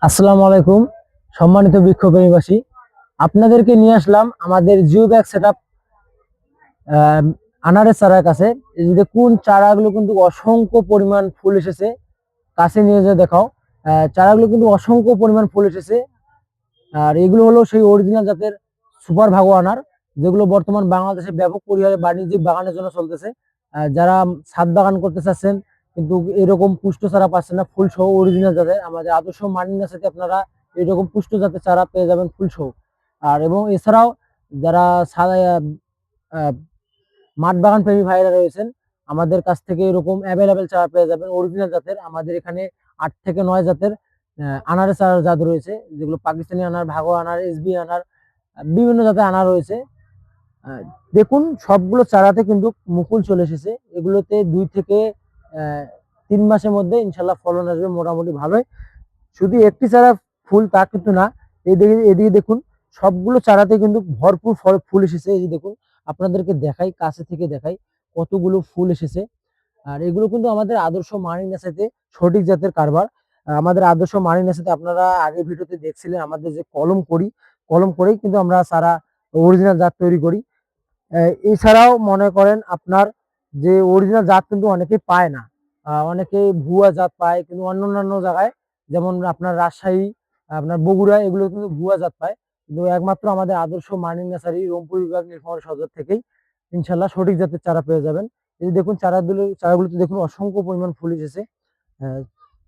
আসসালামু আলাইকুম সম্মানিত বিক্ষোভকারীবাসী, আপনাদেরকে নিয়ে আসলাম আমাদের জিও ব্যাগ সেটআপ আনারের চারার কাছে। এই যে দেখুন, চারাগুলো কিন্তু অসংখ্য পরিমাণ ফুল এসেছে। কাছে নিয়ে যেয়ে দেখাও। চারাগুলো কিন্তু অসংখ্য পরিমাণ ফুল এসেছে। আর এগুলো হলো সেই অরিজিনাল জাতের সুপার ভাগো আনার, যেগুলো বর্তমান বাংলাদেশে ব্যাপক পরিহারে বাণিজ্যিক বাগানের জন্য চলতেছে। যারা ছাদ বাগান করতে চাচ্ছেন কিন্তু এরকম পুষ্ট চারা পাচ্ছেন না ফুল সহ অরিজিনাল জাতের, আমাদের আদর্শ মানি নার্সারিতে আপনারা এরকম পুষ্ট জাতের চারা পেয়ে যাবেন ফুল সহ। আর এবং এছাড়াও যারা আহ, মাঠ বাগান প্রেমী ভাইরা রয়েছেন, আমাদের কাছ থেকে এরকম অ্যাভেলেবেল চারা পেয়ে যাবেন অরিজিনাল জাতের। আমাদের এখানে 8 থেকে 9 জাতের আনারের চারা জাত রয়েছে, যেগুলো পাকিস্তানি আনার, ভাগো আনার, এসবি আনার, বিভিন্ন জাতের আনার রয়েছে। আহ, দেখুন, সবগুলো চারাতে কিন্তু মুকুল চলে এসেছে। এগুলোতে 2 থেকে 3 মাসের মধ্যে ইনশাল্লাহ ফলন আসবে মোটামুটি ভালোই। শুধু একটি চারা ফুল তা কিন্তু না, এদিকে এদিকে দেখুন, সবগুলো চারাতে কিন্তু ভরপুর ফুল এসেছে। এই যে দেখুন, আপনাদেরকে দেখাই, কাছে থেকে দেখাই কতগুলো ফুল এসেছে। আর এগুলো কিন্তু আমাদের আদর্শ মানি নার্সারিতে সঠিক জাতের কারবার। আমাদের আদর্শ মানি নার্সারিতে আপনারা আগের ভিডিওতে দেখছিলেন আমাদের যে কলম করি, কলম করেই কিন্তু আমরা চারা অরিজিনাল জাত তৈরি করি। এছাড়াও মনে করেন আপনার যে অরিজিনাল জাত কিন্তু অনেকেই পায় না। অনেকে ভুয়া জাত পায় কিন্তু অন্যান্য জায়গায়, যেমন আপনার রাজশাহী, আপনার বগুড়া, এগুলো কিন্তু ভুয়া জাত পায়। কিন্তু একমাত্র আমাদের আদর্শ মানি নার্সারি রংপুর বিভাগ নীলফামারী সদর থেকেই ইনশাল্লাহ সঠিক জাতের চারা পেয়ে যাবেন। এই যে দেখুন, চারাগুলোতে দেখুন অসংখ্য পরিমাণ ফুল এসেছে। আহ,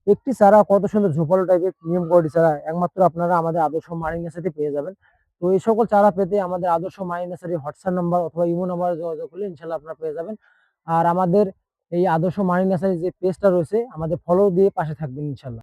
একটি চারা কত সুন্দর ঝোপালো টাইপের নিয়ম কোয়ালিটি চারা একমাত্র আপনারা আমাদের আদর্শ মানি নার্সারিতে পেয়ে যাবেন। তো এই সকল চারা পেতে আমাদের আদর্শ মাই নার্সারি হোয়াটসঅ্যাপ নাম্বার অথবা ইমো নাম্বারে যোগাযোগ করলে ইনশাল্লাহ আপনারা পেয়ে যাবেন। আর আমাদের এই আদর্শ মাই নার্সারি যে পেজটা রয়েছে, আমাদের ফলো দিয়ে পাশে থাকবেন ইনশাল্লাহ।